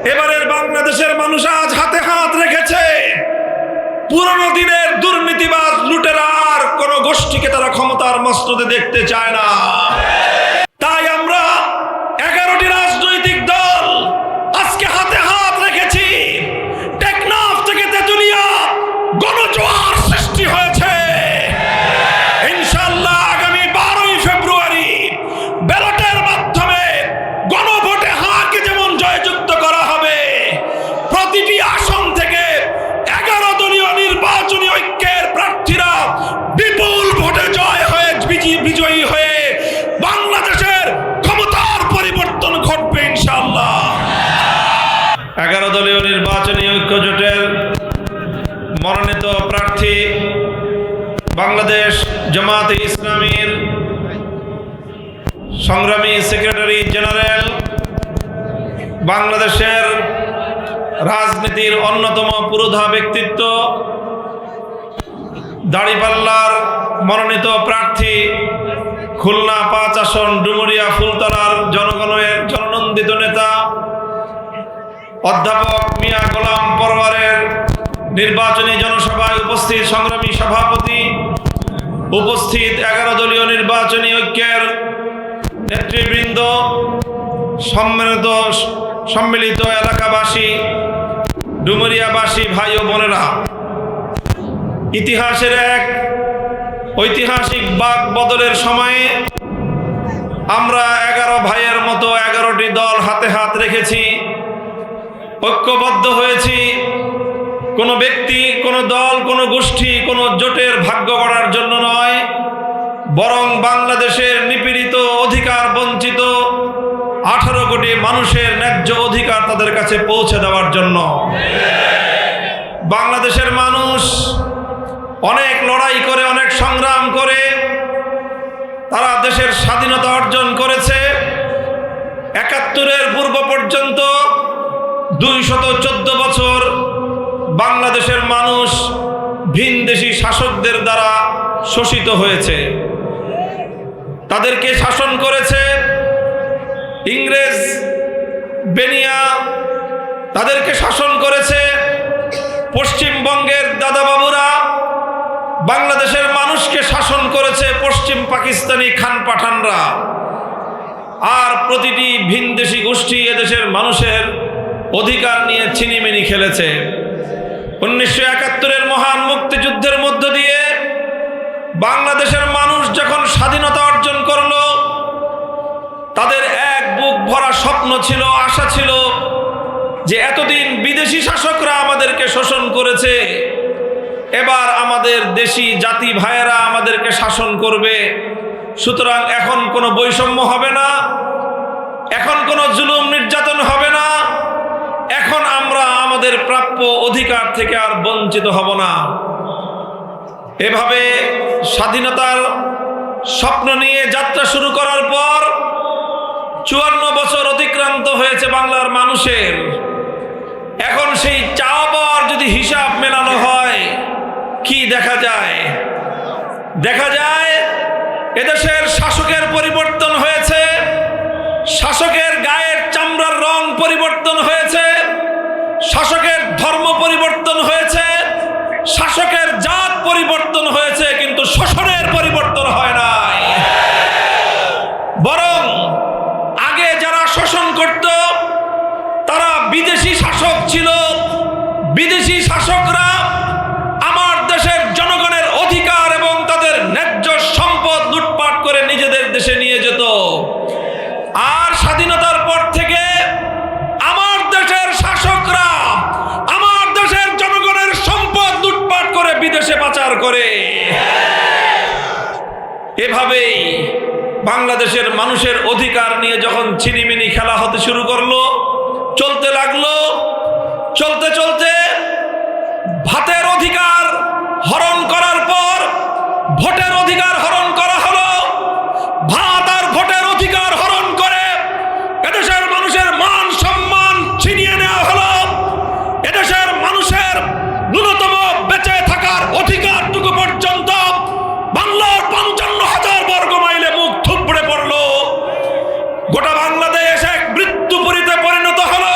এবারের বাংলাদেশের মানুষ আজ হাতে হাত রেখেছে। পুরনো দিনের দুর্নীতিবাজ লুটেরা আর কোন গোষ্ঠীকে তারা ক্ষমতার মসনদে দেখতে চায় না। তাই আমরা 11টি রাজনৈতিক দল আজকে হাতে হাত রেখেছি। টেকনাফ থেকে তেতুলিয়া গণজোয়ার সৃষ্টি হয়েছে। ইনশাআল্লাহ আগামী 12ই ফেব্রুয়ারি ব্যালটের মাধ্যমে গণভোটে হাকে যেমন জয়যুক্ত করা হবে, প্রতিটি আসন থেকে 11 দলীয় নির্বাচনী ঐক্যের প্রার্থীরা বিপুল ভোটে বিজয়ী হয়ে বাংলাদেশের ক্ষমতার পরিবর্তন ঘটবে ইনশাআল্লাহ। 11 দলীয় নির্বাচনী ঐক্য জোটের মনোনীত প্রার্থী বাংলাদেশ জামায়াতে ইসলামীর সংগ্রামী সেক্রেটারি জেনারেল, বাংলাদেশের রাজনীতির অন্যতম পুরোধা ব্যক্তিত্ব, দাড়িপাল্লার মনোনীত প্রার্থী, খুলনা 5 আসন ডুমুরিয়া ফুলতলার জনগণের জননন্দিত নেতা অধ্যাপক মিয়া গোলাম পরওয়ারের নির্বাচনী জনসভায় উপস্থিত সংগ্রামী সভাপতি, উপস্থিত 11 দলীয় নির্বাচনী ঐক্যের নেতৃবৃন্দ, সম্মিলিত এলাকাবাসী, ডুমুরিয়াবাসী ভাই ও বোনেরা, ইতিহাসের এক ঐতিহাসিক বাক বদলের সময়ে আমরা 11 ভাইয়ের মতো 11টি দল হাতে হাত রেখেছি, ঐক্যবদ্ধ হয়েছি। কোনো ব্যক্তি, কোনো দল, কোনো গোষ্ঠী, কোনো জোটের ভাগ্য গড়ার জন্য নয়, বরং বাংলাদেশের নিপীড়িত, অধিকার বঞ্চিত 18 কোটি মানুষের ন্যায্য অধিকার তাদের কাছে পৌঁছে দেওয়ার জন্য। বাংলাদেশের মানুষ অনেক লড়াই করে, অনেক সংগ্রাম করে তারা দেশের স্বাধীনতা অর্জন করেছে। 71-এর পূর্ব পর্যন্ত 214 বছর বাংলাদেশের মানুষ ভিনদেশী শাসকদের দ্বারা শোষিত হয়েছে। তাদেরকে শাসন করেছে ইংরেজ বেনিয়া, তাদেরকে শাসন করেছে পশ্চিমবঙ্গের দাদাবাবুরা, বাংলাদেশের মানুষকে শাসন করেছে পশ্চিম পাকিস্তানি খান পাঠানরা। আর প্রতিটি ভিনদেশী গোষ্ঠী এদেশের মানুষের অধিকার নিয়ে ছিনিমিনি খেলেছে। 1971-এর মহান মুক্তিযুদ্ধের মধ্য দিয়ে বাংলাদেশের মানুষ যখন স্বাধীনতা অর্জন করল, তাদের এক বুক ভরা স্বপ্ন ছিল, আশা ছিল যে এতদিন বিদেশি শাসকরা আমাদেরকে শোষণ করেছে, এবার আমাদের দেশি জাতি ভাইয়েরা আমাদেরকে শাসন করবে। সুতরাং এখন কোনো বৈষম্য হবে না, এখন কোনো জুলুম নির্যাতন হবে না, এখন আমরা আমাদের প্রাপ্য অধিকার থেকে আর বঞ্চিত হব না। এভাবে স্বাধীনতার স্বপ্ন নিয়ে যাত্রা শুরু করার পর 54 বছর অতিক্রান্ত হয়েছে বাংলার মানুষের। এখন সেই চাওয়া পাওয়ার যদি হিসাব মেলানো হয়, কি দেখা যায়? দেখা যায় এদেশের শাসকের পরিবর্তন হয়েছে, শাসকের গায়ের চামড়ার রং পরিবর্তন হয়েছে, শাসকের ধর্ম পরিবর্তন হয়েছে, শাসকের জাত পরিবর্তন হয়েছে, কিন্তু শোষণের পরিবর্তন হয় নাই। বরং আগে যারা শোষণ করত তারা বিদেশি শাসক ছিল। বিদেশি শাসকরা আমার দেশের জনগণের অধিকার এবং তাদের ন্যায্য সম্পদ লুটপাট করে নিজেদের দেশে নিয়ে যেত। আর স্বাধীনতার পর থেকে আমার দেশের শাসকরা আমার দেশের জনগণের সম্পদ লুটপাট করে বিদেশে পাচার করে। এভাবেই বাংলাদেশের মানুষের অধিকার নিয়ে যখন ছিনিমিনি খেলা হতে শুরু করলো, চলতে লাগলো, চলতে চলতে ভাতের অধিকার হরণ করার পর ভোটের অধিকার হরণ করা হলো। ভাত আর ভোটের অধিকার হরণ করে এদেশের মানুষের মান সম্মান ছিনিয়ে নেওয়া হলো। এদেশের মানুষের ন্যূনতম বেঁচে থাকার অধিকারটুকু পর্যন্ত বাংলার 55,000 বর্গ মাইলে মুখ থুবড়ে পড়লো। গোটা বাংলাদেশ এক মৃত্যুপুরীতে পরিণত হলো।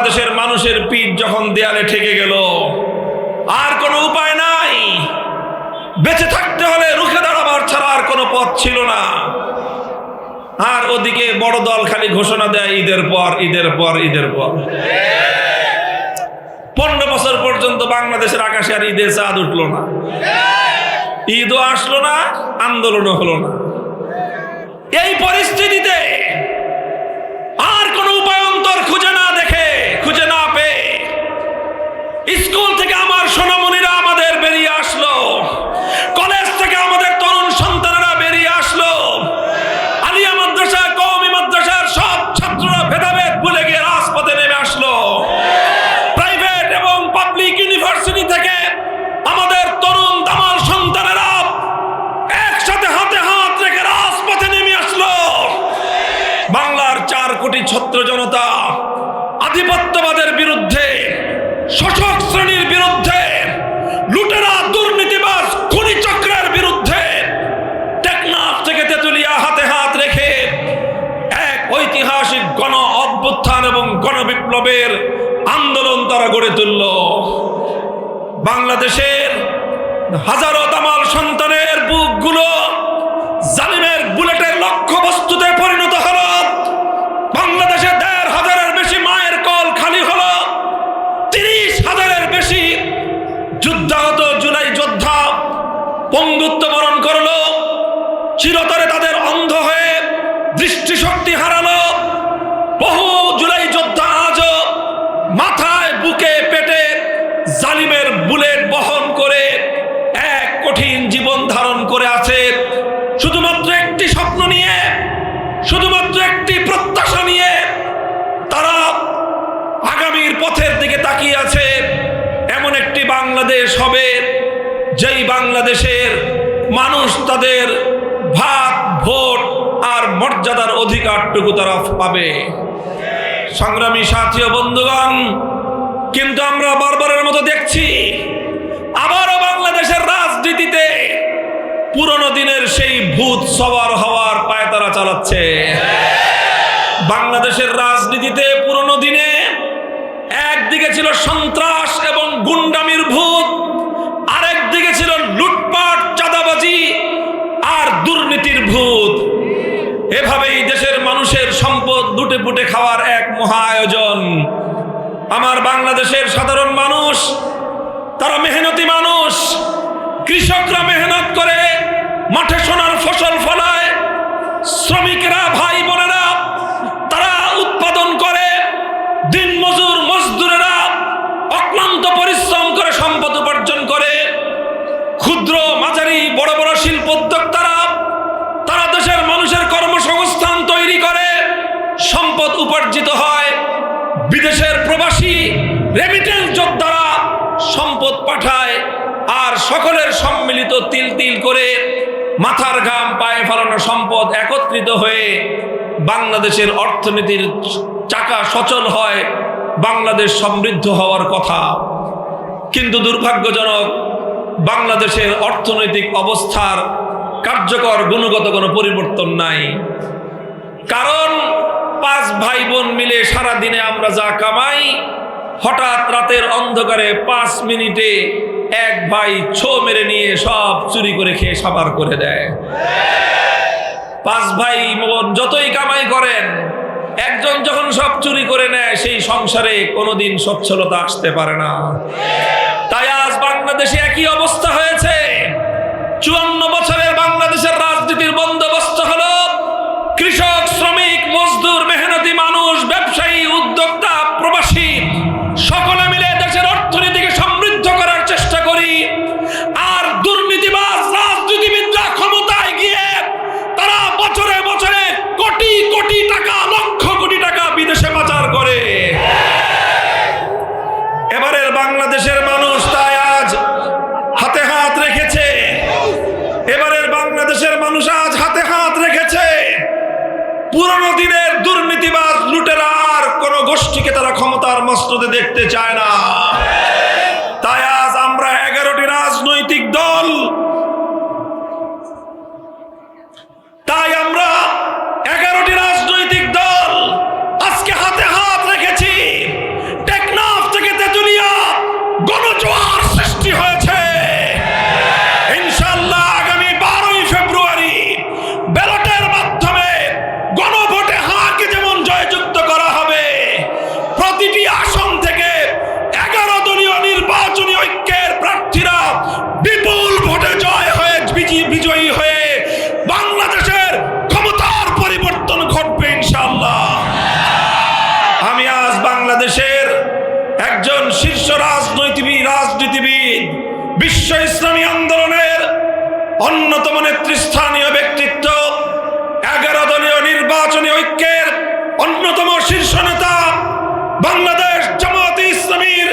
বাংলাদেশের মানুষের পিঠ যখন দেয়ালে ঠেকে গেল, আর কোনো উপায় নাই, বেঁচে থাকতে হলে রুখে দাঁড়াবার ছাড়া আর কোনো পথ ছিল না। আর ওদিকে বড় দল খালি ঘোষণা দেয় ঈদের পর ঈদের পর ঈদের পর। 15 বছর পর্যন্ত বাংলাদেশের আকাশে আর ঈদের চাঁদ উঠলো না, ঈদও আসলো না, আন্দোলনও হলো না। এই পরিস্থিতিতে আর কোন উপায়ন্তর খুঁজে না পেয়ে স্কুল থেকে আমার সোনামণিরা আমাদের বেরিয়ে আসলো, কলেজ থেকে আমাদের তরুণ সন্তানেরা বেরিয়ে আসলো, আলিয়া মাদ্রাসা, কওমি মাদ্রাসার সব ছাত্ররা ভেদাভেদ ভুলে গিয়ে রাজপথে নেমে আসলো। প্রাইভেট এবং পাবলিক ইউনিভার্সিটি থেকে আমাদের তরুণ দামাল সন্তানেরা একসাথে হাতে হাত রেখে রাজপথে নেমে আসলো। বাংলার 4 কোটি ছাত্র জনতা আধিপত্যবাদের বিরুদ্ধে, শোষক শ্রেণীর বিরুদ্ধে, লুটেরা দুর্নীতিবাজ খুনি চক্রের বিরুদ্ধে টেকনাফ থেকে তেতুলিয়া হাতে হাত রেখে এক ঐতিহাসিক গণ অভ্যুত্থান এবং গণবিপ্লবের আন্দোলন তারা গড়ে তুলল। বাংলাদেশের হাজারো দামাল সন্তানের বুকগুলো জালিমের বুলেটের লক্ষ্যবস্তুতে পরিণত হলো। বাংলাদেশে 1,500-এর বেশি মায়ের কল খালি হলো। 30,000-এর বেশি যুদ্ধাহত জুলাই যোদ্ধা পঙ্গুত্ব বরণ করলো। চিরতরে তাদের অন্ধ হয়ে দৃষ্টিশক্তি হারালো। বহু জুলাই যোদ্ধা আজও মাথায়, বুকে, পেটে জালিমের বুলেট বহন করে এক কঠিন জীবন ধারণ করে আছে, শুধুমাত্র একটি স্বপ্ন নিয়ে, শুধুমাত্র একটি প্রত্যাশা নিয়ে তারা আগামীর পথের দিকে তাকিয়ে আছে। এমন একটি বাংলাদেশ হবে যেই বাংলাদেশের মানুষ তাদের ভাত, ভোট আর মর্যাদার অধিকারটুকু তারা পাবে। সংগ্রামী সাথী ও বন্ধুগণ, কিন্তু আমরা বারবারের মতো দেখছি আবারও বাংলাদেশের রাজনীতিতে পুরনো দিনের সেই ভূত সওয়ার হওয়ার পায়তারা চালাচ্ছে। বাংলাদেশের রাজনীতিতে পুরনো দিনে একদিকে ছিল সন্ত্রাস এবং গুন্ডামির ভূত, আরেকদিকে ছিল লুটপাট, চাঁদাবাজি আর দুর্নীতির ভূত। এভাবেই দেশের মানুষের সম্পদ লুটে পুটে খাওয়ার এক মহা আয়োজন। আমার বাংলাদেশের সাধারণ মানুষ, তারা মেহনতি মানুষ। কৃষকরা মেহনত করে মাঠে সোনার ফসল ফলায়, শ্রমিকরা, ভাই বোনেরা তারা উৎপাদন করে, দিনমজুর মজদুরেরা অক্লান্ত পরিশ্রম করে সম্পদ উপার্জন করে। ক্ষুদ্র, মাঝারি, বড় বড় শিল্প উদ্যোক্তারা তারা দেশের মানুষের কর্মসংস্থান তৈরি করে, সম্পদ উপার্জিত হয়। বিদেশের প্রবাসী রেমিটেন্স যোদ্ধারা সম্পদ পাঠায়, আর সকলের সম্মিলিত তিল তিল করে মাথার ঘাম পায়ে ফেলানো সম্পদ একত্রিত হয়ে বাংলাদেশের অর্থনীতির চাকা সচল হয়, বাংলাদেশ সমৃদ্ধ হওয়ার কথা। কিন্তু দুর্ভাগ্যজনক, বাংলাদেশের অর্থনৈতিক অবস্থার কার্যকর গুণগত কোনো পরিবর্তন নাই। কারণ 5 ভাই বোন মিলে সারা দিনে আমরা যা কামাই, হঠাৎ রাতের অন্ধকারে 5 মিনিটে এক ভাই ছো মেরে নিয়ে সব চুরি করে খেয়ে সাবার করে দেয়। 5 ভাই বোন যতই কামাই করেন, একজন যখন সব চুরি করে নেয়, সেই সংসারে কোনোদিন সচ্ছলতা আসতে পারে না। তাই আজ বাংলাদেশে একই অবস্থা হয়েছে। 54 বছরের বাংলাদেশের রাজনীতির বন্দোবস্ত হলো কৃষক, শ্রমিক, মজদুর, মেহনতি মানুষ, ব্যবসায়ী, উদ্যোক্তা, প্রবাসী সকলে মিলে দেশের অর্থনীতিকে সমৃদ্ধ করার চেষ্টা করি। আর দুর্নীতিবাজ রাজনীতিবিদরা ক্ষমতায় গিয়ে তারা বছরে বছরে কোটি কোটি টাকা, লক্ষ কোটি টাকা বিদেশে পাচার করে। এবারের বাংলাদেশের মানুষ তাই আজ হাতে হাত রেখেছে। এবারের বাংলাদেশের মানুষ আজ হাতে হাত রেখেছে। পুরনো দিনের দুর্নীতিবাজ লুটেরা আর কোন গোষ্ঠীকে তারা ক্ষমতার মস্তদে দেখতে চায় না। তাই আজ আমরা 11টি রাজনৈতিক দল, আজকে হাতে হাত রেখেছি। বিশ্ব ইসলামী আন্দোলনের অন্যতম নেতৃস্থানীয় ব্যক্তিত্ব, 11 দলীয় নির্বাচনী ঐক্যের অন্যতম শীর্ষ নেতা, বাংলাদেশ জামায়াতে ইসলামীর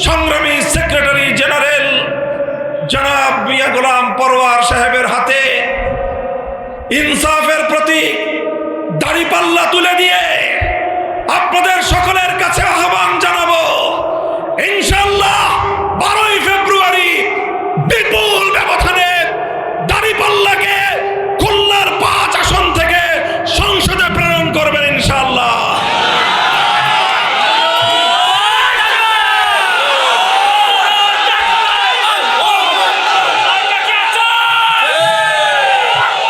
সংগ্রামী সেক্রেটারি জেনারেল জনাব মিয়া গোলাম পরোয়ার সাহেবের হাতে ইনসাফের প্রতীক দাড়িপাল্লা তুলে দিয়ে আপনাদের সকলের কাছে আহ্বান জানাবো, ইনশাআল্লাহ 12ই ফেব্রুয়ারি বিপুল ব্যবধানে দাড়িপাল্লাকে খুলনার 5 আসন থেকে সংসদে প্রেরণ করবেন ইনশাআল্লাহ।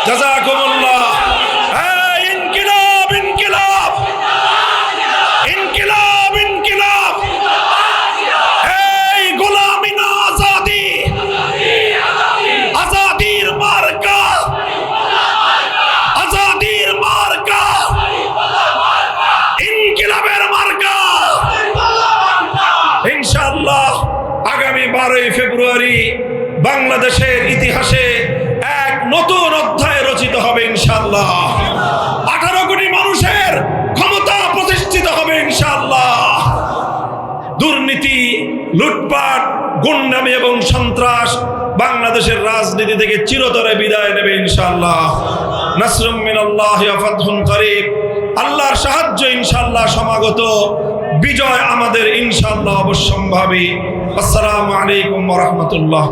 জাযাকুমুল্লাহ। ইনকিলাব ইনকিলাব ইনকিলাব ইনকিলাব। এই গোলামি না আজাদি, আজাদির মার্কা, আজাদির মার্কা, ইনকিলাবের মার্কা। ইনশাআল্লাহ আগামী 12ই ফেব্রুয়ারি বাংলাদেশের ইতিহাসে এক নতুন অধ্যায় রচিত হবে ইনশাআল্লাহ। 18 কোটি মানুষের ক্ষমতা প্রতিষ্ঠিত হবে ইনশাআল্লাহ। দুর্নীতি, লুটপাট, গুন্ডামি এবং সন্ত্রাস বাংলাদেশের রাজনীতি থেকে চিরতরে বিদায় নেবে ইনশাআল্লাহ। নাসরুম মিনাল্লাহি ওয়া ফাতহুন করিব। আল্লাহর সাহায্য ইনশাআল্লাহ সমাগত, বিজয় আমাদের ইনশাআল্লাহ অবশ্যম্ভাবী। আসসালামু আলাইকুম ওয়া রাহমাতুল্লাহ।